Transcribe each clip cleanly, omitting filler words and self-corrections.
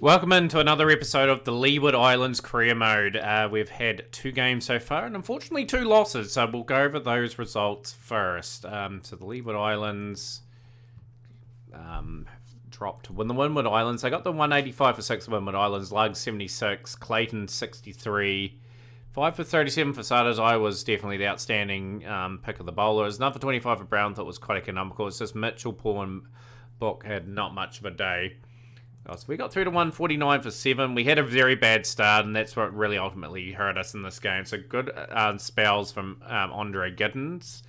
Welcome into another episode of the Leeward Islands career mode. We've had 2 games so far and unfortunately 2 losses, so we'll go over those results first. So the Leeward Islands dropped to win the Windward Islands. They got the 185 for 6 Windward Islands, Lug 76, Clayton 63, 5 for 37 for Sutters. I was definitely the outstanding pick of the bowlers. None for 25 for Brown, thought was quite economical. It's just Mitchell, Paul and Book had not much of a day. So we got through to 149 for 7. We had a very bad start, and that's what really ultimately hurt us in this game. So good spells from Andre Giddens.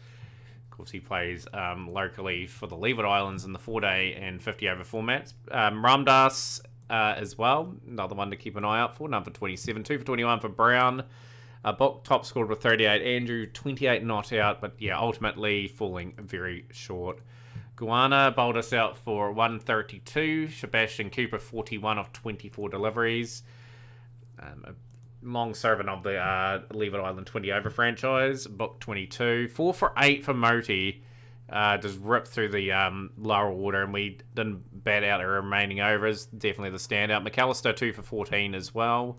Of course, he plays locally for the Leeward Islands in the 4-day and 50-over formats. Ramdas as well, another one to keep an eye out for. Number 27, 2 for 21 for Brown. Book top scored with 38. Andrew, 28 not out, but yeah, ultimately falling very short. Guana bowled us out for 132. Sebastian Cooper, 41 of 24 deliveries. A long servant of the Leeward Island 20 over franchise. Book 22. 4 for 8 for Moti. Just ripped through the lower order, and we didn't bat out our remaining overs. Definitely the standout. McAllister, 2 for 14 as well.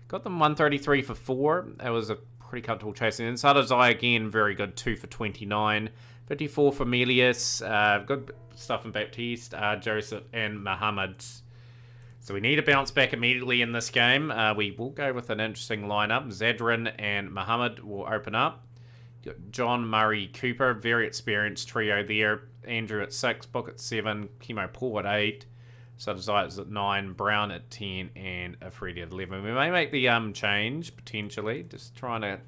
Got them 133 for 4. That was a pretty comfortable chasing. And Sutters Eye again, very good, 2 for 29. 54 for Melius. Good stuff from Baptiste, Joseph, and Muhammad. So we need to bounce back immediately in this game. We will go with an interesting lineup. Zadrin and Muhammad will open up. John, Murray, Cooper, very experienced trio there. Andrew at 6, Book at 7, Chemo Paul at 8. Sutters Eye at 9, Brown at 10, and Freddie at 11. We may make the change, potentially. Just trying to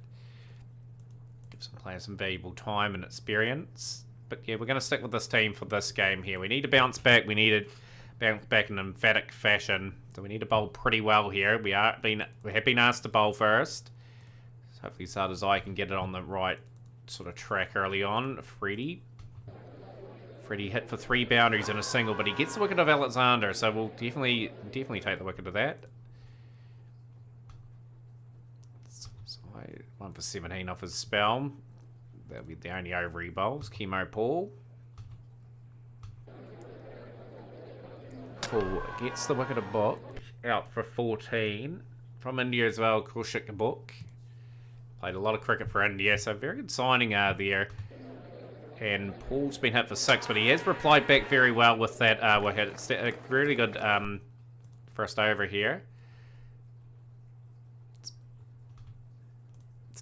some players some valuable time and experience. But yeah, we're going to stick with this team for this game here. We need to bounce back. We need to bounce back in an emphatic fashion. So we need to bowl pretty well here. We have been asked to bowl first. So hopefully Sutters Eye can get it on the right sort of track early on. Freddie hit for 3 boundaries in a single, but he gets the wicket of Alexander. So we'll definitely take the wicket of that. 1 for 17 off his spell. That'll be the only over he bowls. Chemo Paul. Paul gets the wicket of Book. Out for 14. From India as well, Kaushik Book. Played a lot of cricket for India, so very good signing there. And Paul's been hit for 6, but he has replied back very well with that wicket. It's a really good first over here.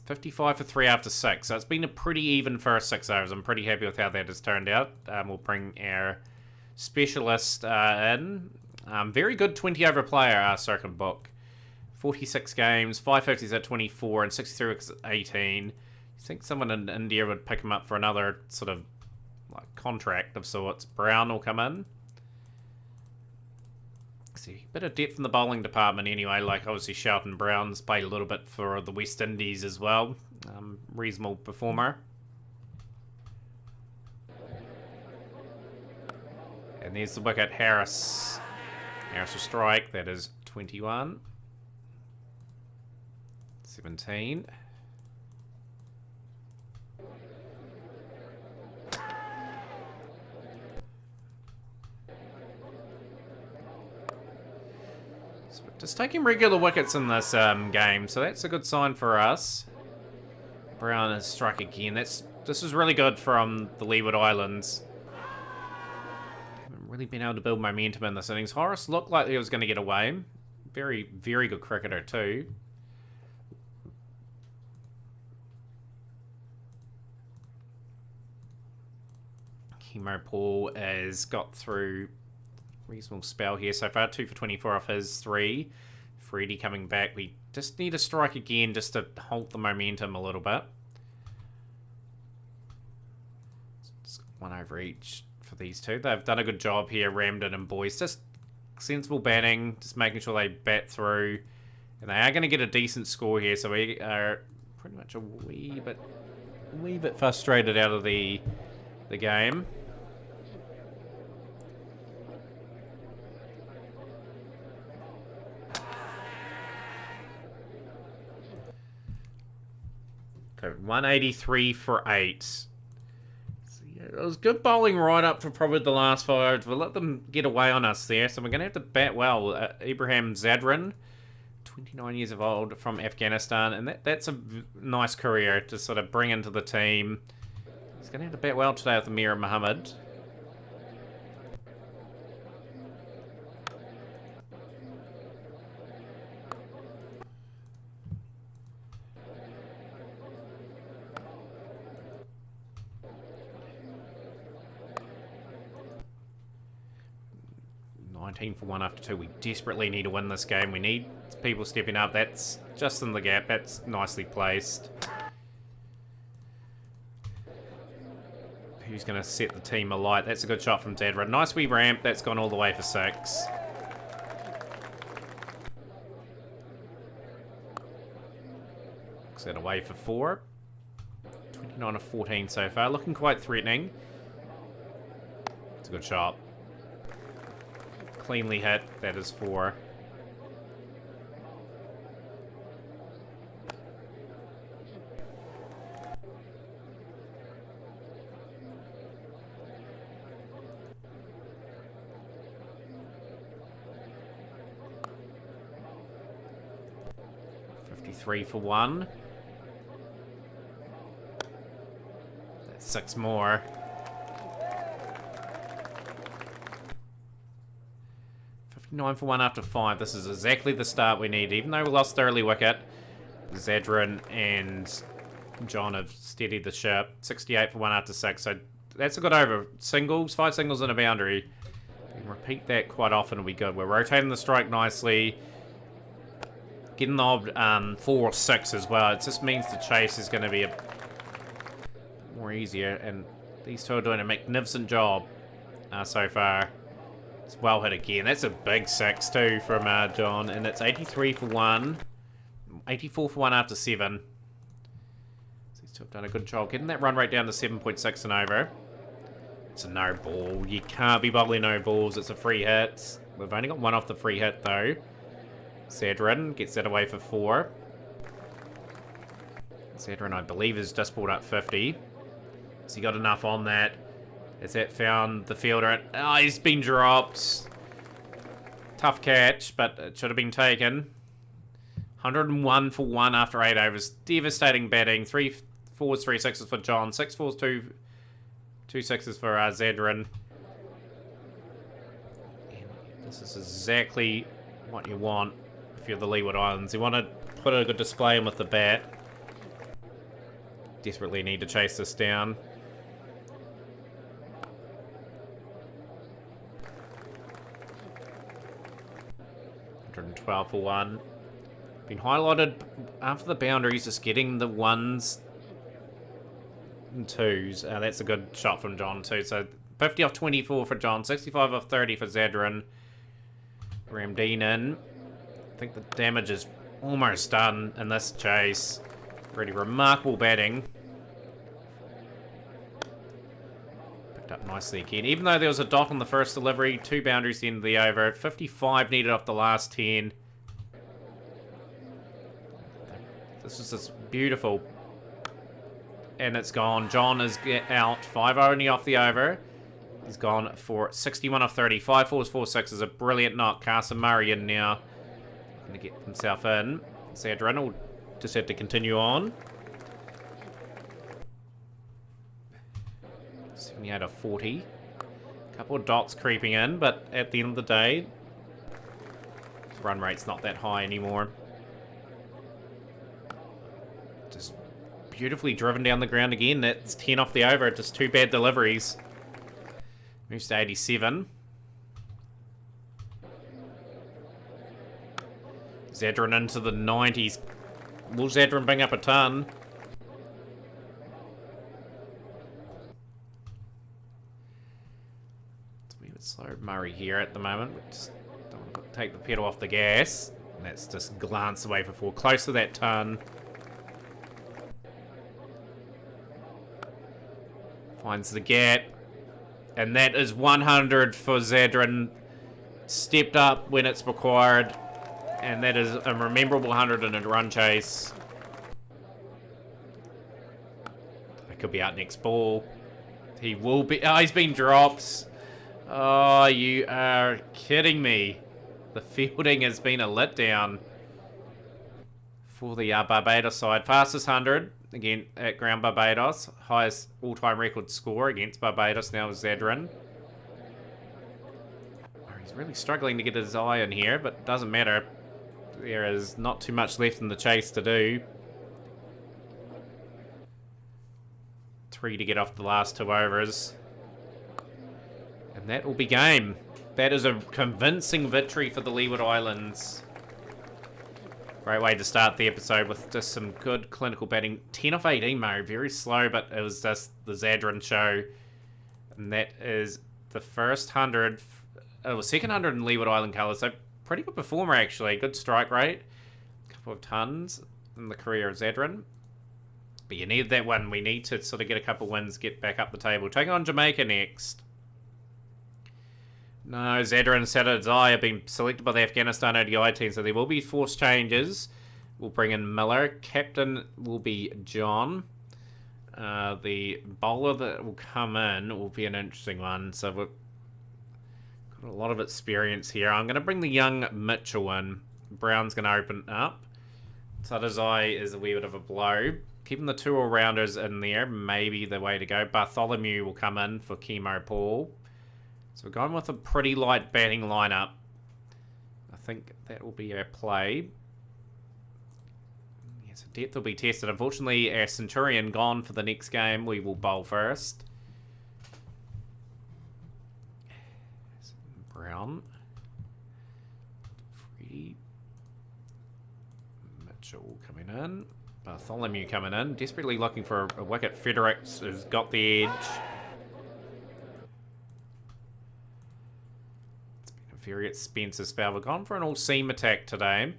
55 for 3 after 6. So it's been a pretty even first 6 overs. I'm pretty happy with how that has turned out. We'll bring our specialist in. Very good 20 over player, Circuit Book. 46 games, 550s at 24, and 63 wickets at 18. You think someone in India would pick him up for another sort of like contract of sorts. Brown will come in. See, bit of depth in the bowling department anyway, like obviously Shelton Brown's played a little bit for the West Indies as well. Reasonable performer. And there's the wicket, Harris. Harris will strike, that is 21. 17. Just taking regular wickets in this game, so that's a good sign for us. Brown has struck again. This is really good from the Leeward Islands. Haven't really been able to build momentum in this innings. Horace looked like he was going to get away. Very, very good cricketer too. Chemo Paul has got through reasonable spell here so far. 2 for 24 off his 3. Freddie coming back. We just need a strike again just to halt the momentum a little bit. Just 1 over each for these two. They've done a good job here, Ramden and Boyce. Just sensible batting, just making sure they bat through. And they are going to get a decent score here, so we are pretty much a wee bit frustrated out of the game. So 183 for 8. So yeah, it was good bowling right up for probably the last 5 overs. We'll let them get away on us there, so we're going to have to bat well. Ibrahim Zadran, 29 years of old, from Afghanistan, and that's a nice career to sort of bring into the team. He's going to have to bat well today with Amir Muhammad. For 1 after 2. We desperately need to win this game. We need people stepping up. That's just in the gap. That's nicely placed. Who's going to set the team alight? That's a good shot from Zadra. Nice wee ramp. That's gone all the way for 6. Looks that away for 4. 29 of 14 so far. Looking quite threatening. It's a good shot. Cleanly hit. That is 4. Three for 1. That's 6 more. 59 for 1 after 5. This is exactly the start we need. Even though we lost the early wicket, Zadran and John have steadied the ship. 68 for 1 after 6. So that's a good over. Singles, 5 singles and a boundary. We can repeat that quite often and we good. We're rotating the strike nicely. Getting the odd 4 or 6 as well. It just means the chase is going to be a bit more easier. And these two are doing a magnificent job so far. It's well hit again. That's a big 6 too from John. And it's 83 for 1. 84 for 1 after 7. So these two have done a good job. Getting that run rate down to 7.6 and over. It's a no ball. You can't be bowling no balls. It's a free hit. We've only got 1 off the free hit though. Zadran gets that away for 4. Zadran, I believe, has just brought up 50. Has he got enough on that? Has that found the fielder? Oh, he's been dropped. Tough catch, but it should have been taken. 101 for 1 after 8 overs. Devastating batting. 3 4s, 3 6s for John. 6 4s, 2 6s for Zadran. And this is exactly what you want. If you're the Leeward Islands, you want to put a good display in with the bat. Desperately need to chase this down. $112 for 1. Been highlighted after the boundaries, just getting the 1s and 2s. That's a good shot from John too. So 50 off 24 for John, 65 off 30 for Zadran. Ramdeen in. I think the damage is almost done in this chase. Really remarkable batting. Picked up nicely again. Even though there was a dot on the first delivery, 2 boundaries at the end of the over. 55 needed off the last 10. This is just beautiful. And it's gone. John is out. 5 only off the over. He's gone for 61 off 30. 5 4s, 4 6s. A brilliant knock. Carson Murray in now. Going to get himself in. Zadran will just have to continue on. 78 of 40. Couple of dots creeping in, but at the end of the day, the run rate's not that high anymore. Just beautifully driven down the ground again. That's 10 off the over. Just 2 bad deliveries. Moves to 87. Zadran into the 90s. Will Zadran bring up a ton? It's a wee bit slow Murray here at the moment. We just don't want to take the pedal off the gas. And that's just glance away for 4. Close to that ton. Finds the gap. And that is 100 for Zadran. Stepped up when it's required. And that is a memorable 100 in a run chase. It could be out next ball. He will be... Oh, he's been dropped. Oh, you are kidding me. The fielding has been a letdown for the Barbados side. Fastest 100, again, at Ground Barbados. Highest all-time record score against Barbados now is Zadran. Oh, he's really struggling to get his eye in here, but doesn't matter. There is not too much left in the chase to do. 3 to get off the last 2 overs. And that will be game. That is a convincing victory for the Leeward Islands. Great way to start the episode with just some good clinical batting. 10 off 18, Murray. Very slow, but it was just the Zadran show. And that is the first 100. It was second 100 in Leeward Island colours. So pretty good performer, actually. Good strike rate. A couple of tons in the career of Zadran. But you need that one. We need to sort of get a couple wins, get back up the table. Taking on Jamaica next. No, Zadran and Sadadzai have been selected by the Afghanistan ODI team, so there will be forced changes. We'll bring in Miller. Captain will be John. The bowler that will come in will be an interesting one. So we've got a lot of experience here. I'm going to bring the young Mitchell in. Brown's going to open up. Sadadzai is a wee bit of a blow. Keeping the 2 all-rounders in there may be the way to go. Bartholomew will come in for Chemo Paul. So we're going with a pretty light batting lineup. I think that will be our play. Yes, depth will be tested. Unfortunately, our Centurion gone for the next game. We will bowl first. Brown. Freddie. Mitchell coming in. Bartholomew coming in. Desperately looking for a wicket. Fredericks has got the edge. Very expensive spell. We're gone for an all-seam attack today.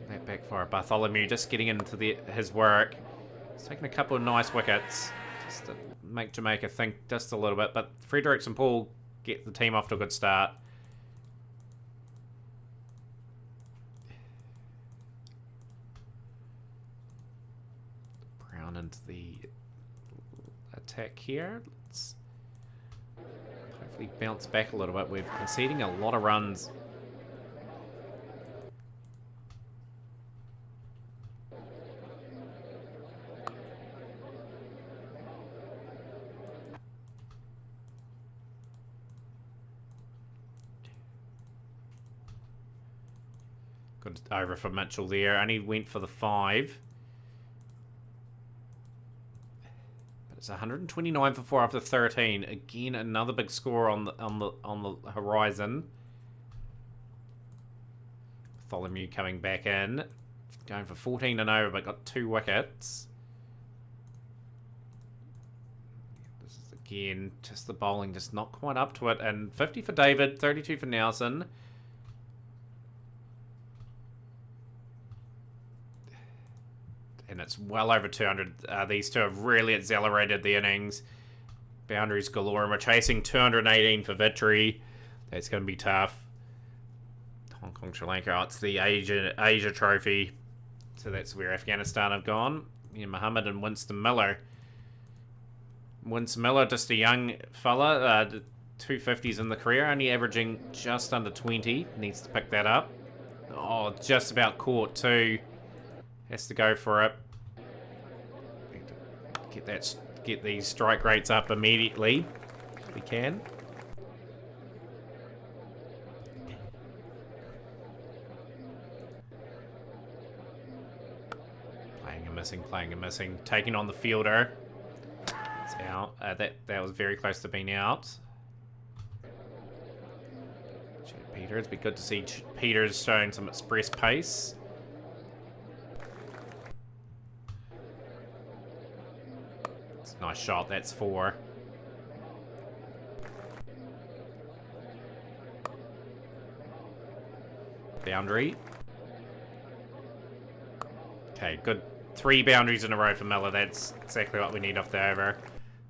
That backfire. Bartholomew just getting into his work. He's taking a couple of nice wickets just to make Jamaica think just a little bit. But Fredericks and Paul get the team off to a good start. Brown into the attack here. Let's bounce back a little bit. We're conceding a lot of runs. Good over for Mitchell there. Only went for the 5. It's 129 for 4 after 13. Again, another big score on the horizon. Bartholomew coming back in, going for 14 and over, but got 2 wickets. This is again just the bowling, just not quite up to it. And 50 for David, 32 for Nelson. And it's well over 200. These two have really accelerated the innings. Boundaries galore. And we're chasing 218 for victory. That's going to be tough. Hong Kong, Sri Lanka. Oh, it's the Asia Trophy. So that's where Afghanistan have gone. Yeah, Muhammad and Winston Miller. Winston Miller, just a young fella. 250s in the career. Only averaging just under 20. Needs to pick that up. Oh, just about caught too. Has to go for it. Get these strike rates up immediately if we can. Playing and missing. Taking on the fielder. It's out. That was very close to being out. Peter, it'd be good to see Peters showing some express pace. Nice shot, that's 4. Boundary. Okay, good. 3 boundaries in a row for Miller. That's exactly what we need off the over.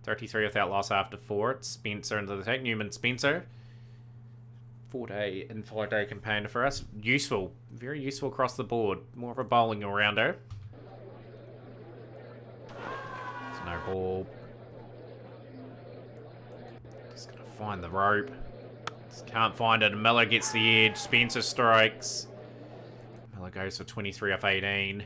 33 without loss after 4. It's Spencer into the take. Newman Spencer. 4-day and 5-day campaigner for us. Useful. Very useful across the board. More of a bowling all-rounder. No ball. find the rope. Just can't find it. Miller gets the edge. Spencer strikes. Miller goes for 23 off 18.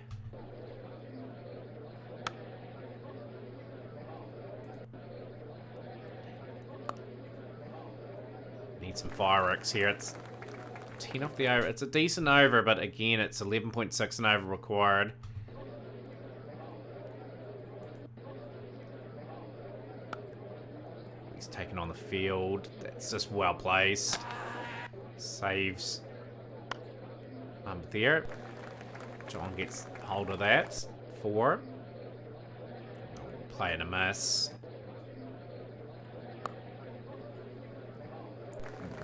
Need some fireworks here. It's 10 off the over. It's a decent over, but again, it's 11.6 and over required. He's taken on the field. That's just well placed. Saves there. John gets hold of that. 4. Play and a miss.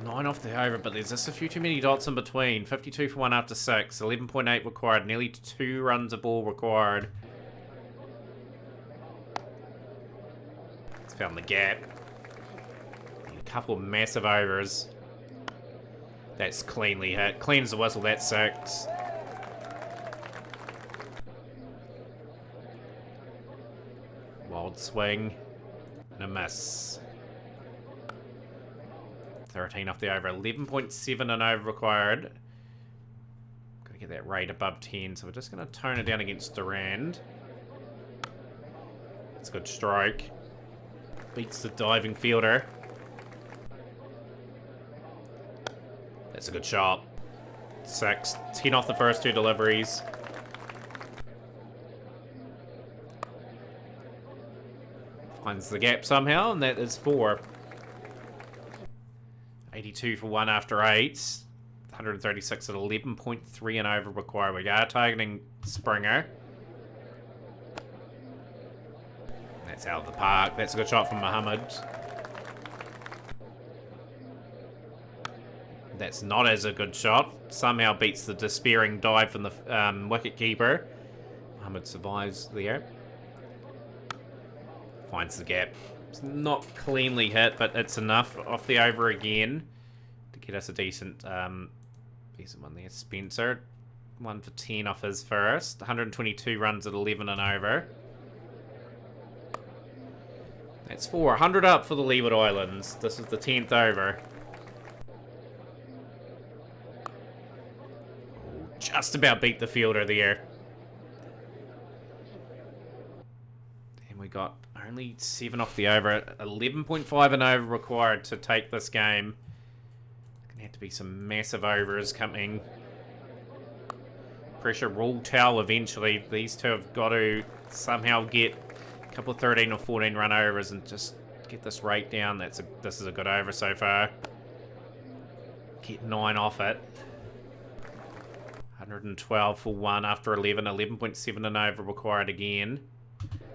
9 off the over, but there's just a few too many dots in between. 52 for 1 after 6. 11.8 required. Nearly 2 runs a ball required. It's found the gap. A couple of massive overs. That's cleanly hit. Clean as a whistle, that's 6. Wild swing. And a miss. 13 off the over. 11.7 and over required. Got to get that rate above 10, so we're just going to tone it down against Durand. That's a good stroke. Beats the diving fielder. That's a good shot. 6. 10 off the first 2 deliveries. Finds the gap somehow, and that is 4. 82 for 1 after 8. 136 at 11.3 and over required. We are targeting Springer. That's out of the park. That's a good shot from Muhammad. That's not as a good shot. Somehow beats the despairing dive from the wicketkeeper. Muhammad survives there. Finds the gap. It's not cleanly hit, but it's enough off the over again to get us a decent one there. Spencer, 1 for 10 off his first. 122 runs at 11 and over. That's 4. 100 up for the Leeward Islands. This is the 10th over. Oh, just about beat the fielder there. And we got only 7 off the over. 11.5 and over required to take this game. Gonna have to be some massive overs coming. Pressure will tell eventually. These two have got to somehow get a couple of 13 or 14 run overs and just get this rate down. This is a good over so far. Get 9 off it. 112 for 1 after 11. 11.7 and over required again.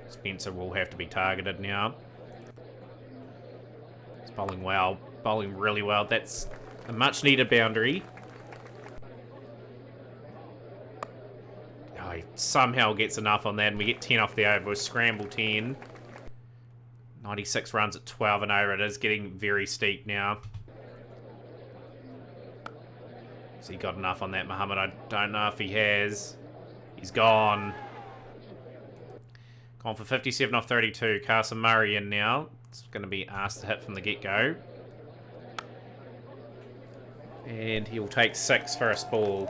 Spencer will have to be targeted now. He's bowling well. Bowling really well. That's a much needed boundary. Oh, he somehow gets enough on that and we get 10 off the over. We'll scramble 10. 96 runs at 12 and over. It is getting very steep now. Has he got enough on that, Muhammad? I don't know if he has. He's gone. Gone for 57 off 32. Carson Murray in now. It's going to be asked to hit from the get-go. And he'll take 6 first ball.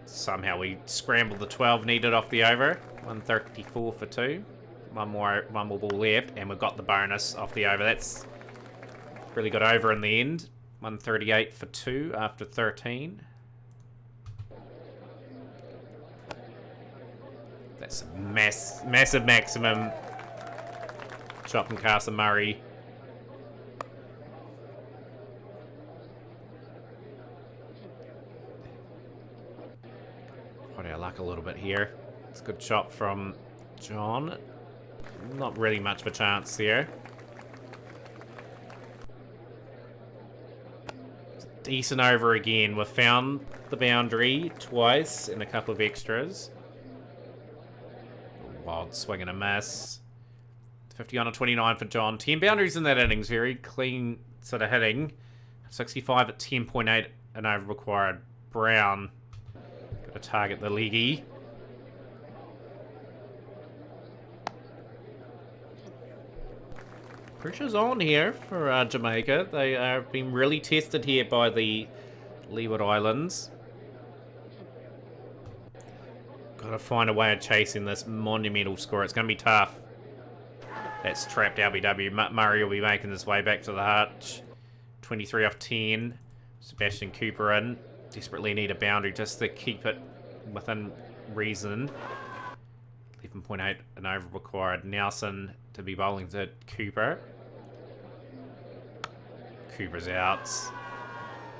Somehow we scrambled the 12 needed off the over. 134 for 2. One more ball left, and we've got the bonus off the over. That's really got over in the end. 138 for 2 after 13. That's a massive maximum shot from Carson Murray. Put our luck a little bit here. It's a good shot from John. Not really much of a chance there. Decent over again. We've found the boundary twice and a couple of extras. Wild swing and a miss. 50 on a 29 for John. 10 boundaries in that innings. Very clean sort of hitting. 65 at 10.8 and over required. Brown. Got to target the leggy. Pressure's on here for Jamaica. They are being really tested here by the Leeward Islands. Gotta find a way of chasing this monumental score. It's gonna be tough. That's trapped LBW. Murray will be making his way back to the hutch. 23 off 10. Sebastian Cooper in. Desperately need a boundary just to keep it within reason. 11.8 and over required. Nelson to be bowling to Cooper. Cooper's out.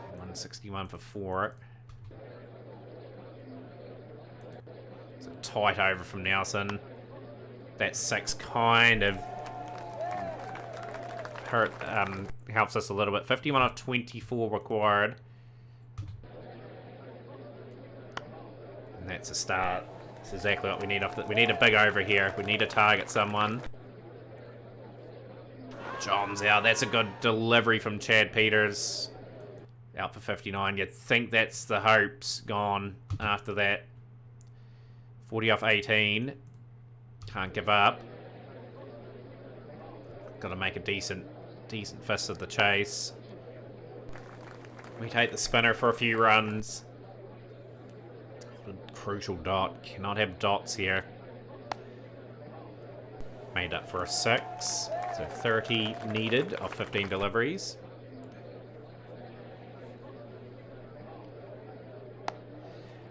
161 for 4. It's a tight over from Nelson. That 6 kind of hurt, helps us a little bit. 51 off 24 required. And that's a start. That's exactly what we need. We need a big over here. We need to target someone. John's out. That's a good delivery from Chad Peters. Out for 59. You'd think that's the hopes gone after that. 40 off 18. Can't give up. Got to make a decent fist of the chase. We take the spinner for a few runs. What a crucial dot. Cannot have dots here. Made up for a 6. So 30 needed of 15 deliveries.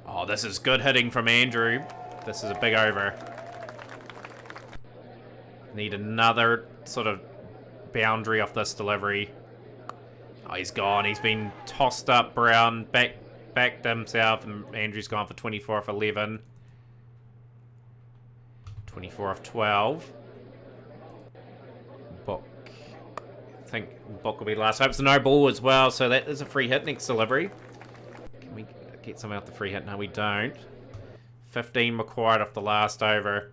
Oh, this is good hitting from Andrew. This is a big over. Need another sort of boundary off this delivery. Oh, he's gone. He's been tossed up. Brown backed himself, and Andrew's gone for 24 off 11. 24 off 12. Book. I think Book will be last. Hopes no ball as well, so that is a free hit next delivery. Can we get some out the free hit? No, we don't. 15 required off the last over.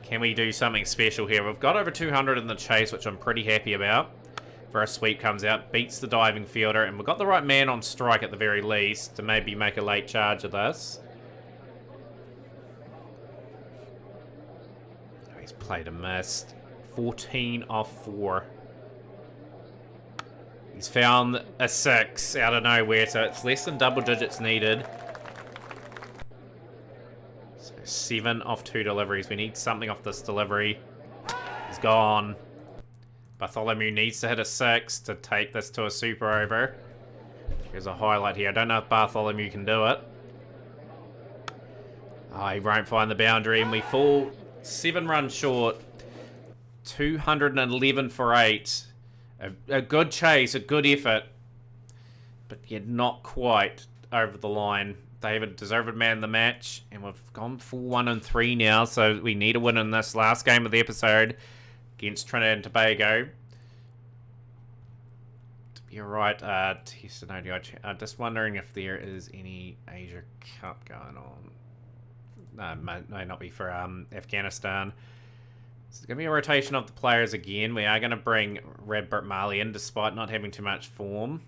Can we do something special here? We've got over 200 in the chase, which I'm pretty happy about. For a sweep comes out, beats the diving fielder, and we've got the right man on strike at the very least to maybe make a late charge of this. Oh, he's played a miss. 14 off 4. He's found a 6 out of nowhere, so it's less than double digits needed. 7 off 2 deliveries. We need something off this delivery. He's gone. Bartholomew needs to hit a 6 to take this to a super over. Here's a highlight here. I don't know if Bartholomew can do it. Oh, he won't find the boundary, and we fall 7 runs short. 211 for 8. A good chase, a good effort, but yet not quite over the line. David deserved man of the match, and we've gone full 1-3 now, so we need a win in this last game of the episode against Trinidad and Tobago. You're right, Test and ODI. I'm just wondering if there is any Asia Cup going on. No, may not be for Afghanistan. So it's going to be a rotation of the players again. We are going to bring Radbert Marley in despite not having too much form.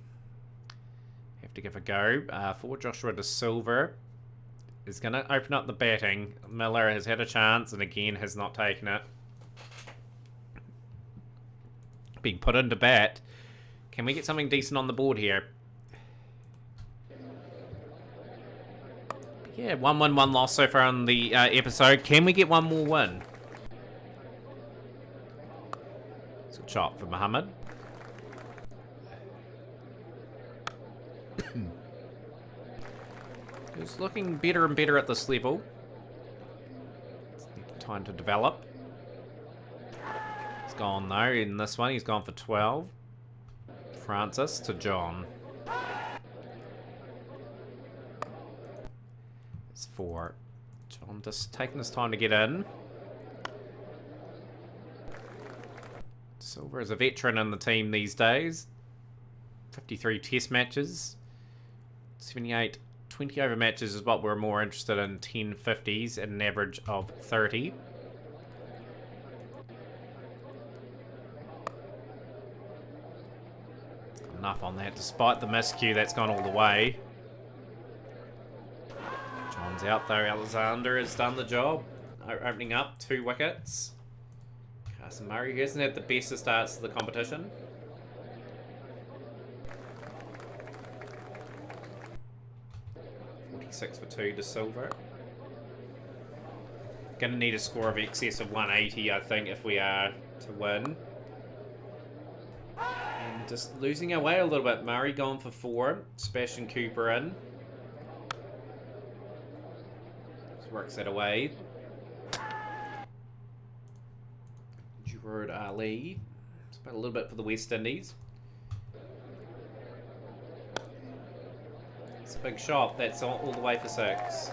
Have to give a go. For Joshua De Silva is going to open up the batting. Miller has had a chance and again has not taken it. Being put into bat. Can we get something decent on the board here? Yeah, 1 win, 1 loss so far on the episode. Can we get one more win? It's a chop for Muhammad. It's looking better and better at this level. It's time to develop. He's gone though. In this one, he's gone for 12. Francis to John. It's 4. John just taking his time to get in. Silver is a veteran in the team these days. 53 test matches. 78 20 over matches is what we're more interested in. 10 50s at an average of 30. Enough on that. Despite the miscue, that's gone all the way. John's out though. Alexander has done the job. Opening up 2 wickets. Carson Murray, who hasn't had the best of starts to the competition. .46 for 2 to Silver. Gonna need a score of excess of 180, I think, if we are to win. And just losing our way a little bit. Murray gone for 4. Sebastian Cooper in. Just works that away. Gerard Ali. Spent a little bit for the West Indies. It's a big shot. That's all the way for 6.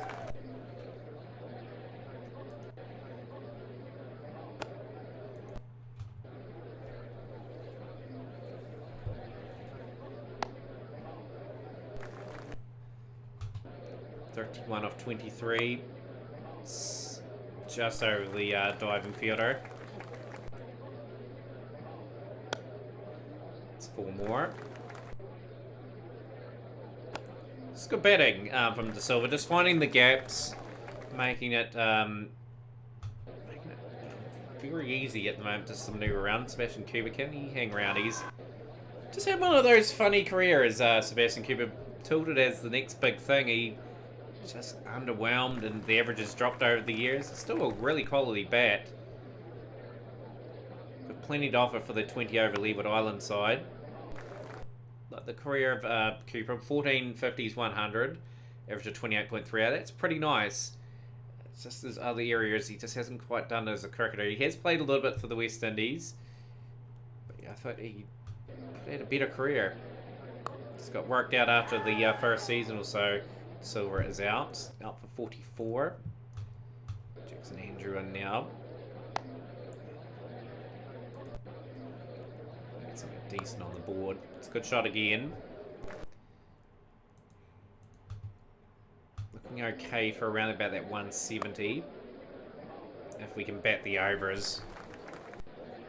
.31 off 23. It's just over the diving fielder. It's 4 more. It's good batting from De Silva. Just finding the gaps, making it very easy at the moment to some new around. Sebastian Cooper, can he hang around? He's just had one of those funny careers. Sebastian Cooper tilted as the next big thing. He just underwhelmed and the averages dropped over the years. It's still a really quality bat. Got plenty to offer for the 20 over Leeward Island side. Like the career of Cooper, 1450s 100, average of 28.3. That's pretty nice. It's just there's other areas he just hasn't quite done as a cricketer. He has played a little bit for the West Indies, but yeah, I thought he had a better career. Just got worked out after the first season or so. Silver is out for 44. Jackson Andrew in now. Get something decent on the board. It's a good shot again. Looking okay for around about that 170. If we can bat the overs.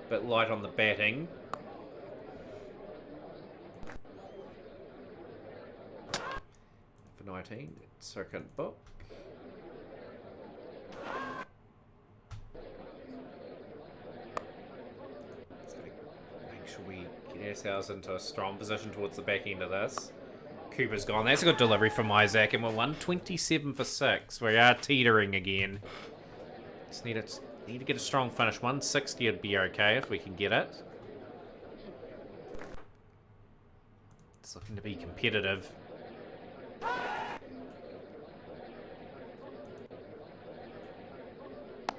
A bit light on the batting. For 19, second book. Let's make sure we get ourselves into a strong position towards the back end of this. Cooper's gone. That's a good delivery from Isaac, and we're 127 for 6. We are teetering again. Just need to get a strong finish. 160 would be okay if we can get it. It's looking to be competitive.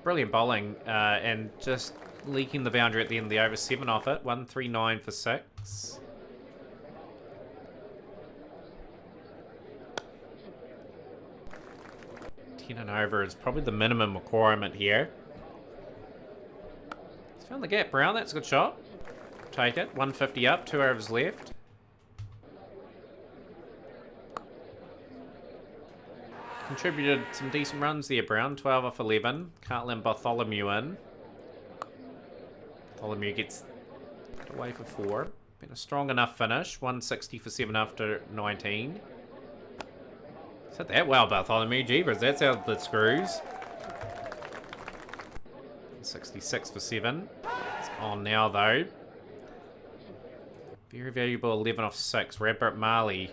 Brilliant bowling, and just leaking the boundary at the end of the over. 7 off it. 139 for 6. And over is probably the minimum requirement here. He's found the gap. Brown, that's a good shot. Take it. 150 up, 2 overs left. Contributed some decent runs there, Brown. 12 off 11. Can't let Bartholomew in. Bartholomew gets away for 4. Been a strong enough finish. 160 for 7 after 19. Hit that well, Bartholomew. Jeepers, that's out the screws. 66 for 7. It's on now, though. Very valuable 11 off 6. Radbert Marley.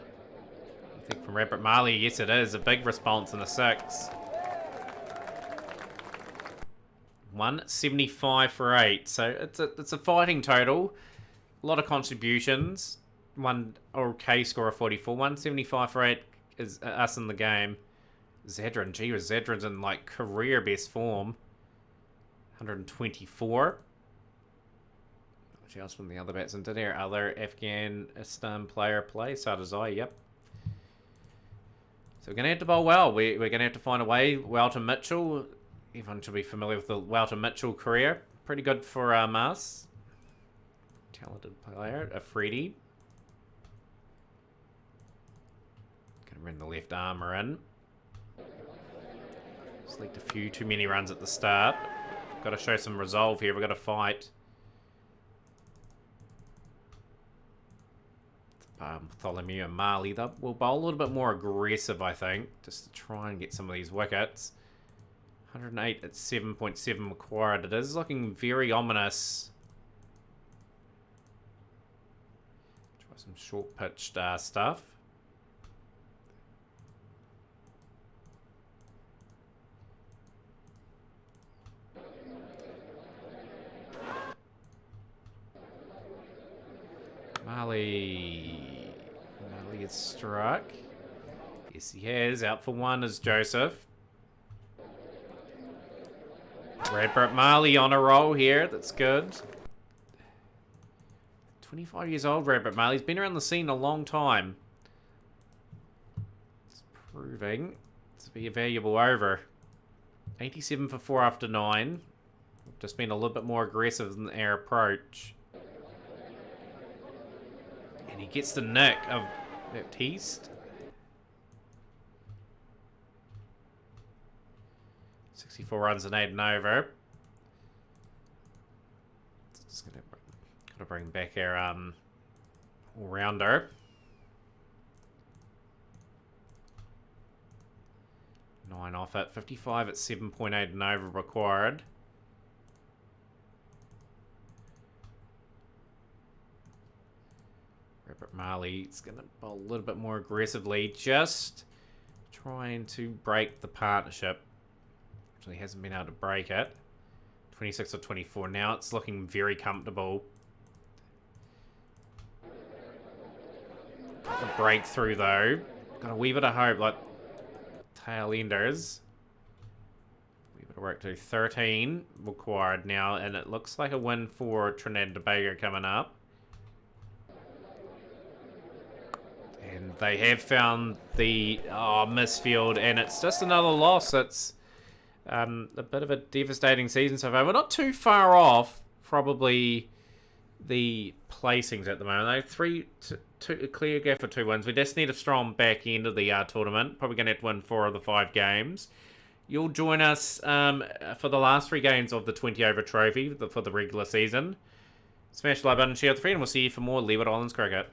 I think from Radbert Marley, yes it is. A big response in the 6. 175 for 8. So it's a fighting total. A lot of contributions. One okay score of 44. 175 for 8. Is us in the game. Zadran, gee, Zadran's in like career best form. 124. Much else from the other batsmen? Did our other Afghanistan player play? So does I, yep. So we're going to have to bowl well. We're going to have to find a way. Welton Mitchell. Everyone should be familiar with the Welton Mitchell career. Pretty good for us. Talented player. Afridi. Bring the left armour in. Select a few too many runs at the start. Got to show some resolve here. We've got to fight. Bartholomew and Marley. We'll bowl a little bit more aggressive, I think, just to try and get some of these wickets. 108 at 7.7 required. It is looking very ominous. Try some short pitched stuff. Marley is struck. Yes, he has. Out for one is Joseph. Redbert Marley on a roll here. That's good. 25 years old, Redbert Marley's been around the scene a long time. It's proving to be a valuable over. 87 for 4 after 9. Just been a little bit more aggressive than our approach. And he gets the nick of Baptiste. 64 runs and 8 and over. Just gotta bring back our all-rounder. 9 off it. 55 at 7.8 and over required. Robert Marley's going to bowl a little bit more aggressively, just trying to break the partnership. Actually hasn't been able to break it. 26 or 24. Now it's looking very comfortable. Got the breakthrough though. Got a wee bit of hope, like tail enders. Wee bit of work to 13 required now, and it looks like a win for Trinidad and Tobago coming up. And they have found the misfield, and it's just another loss. It's a bit of a devastating season so far. We're not too far off, probably, the placings at the moment. A clear gap for 2 wins. We just need a strong back end of the tournament. Probably going to have to win 4 of the 5 games. You'll join us for the last 3 games of the 20 over trophy for the regular season. Smash the like button, share with a friend, and we'll see you for more Leeward Islands cricket.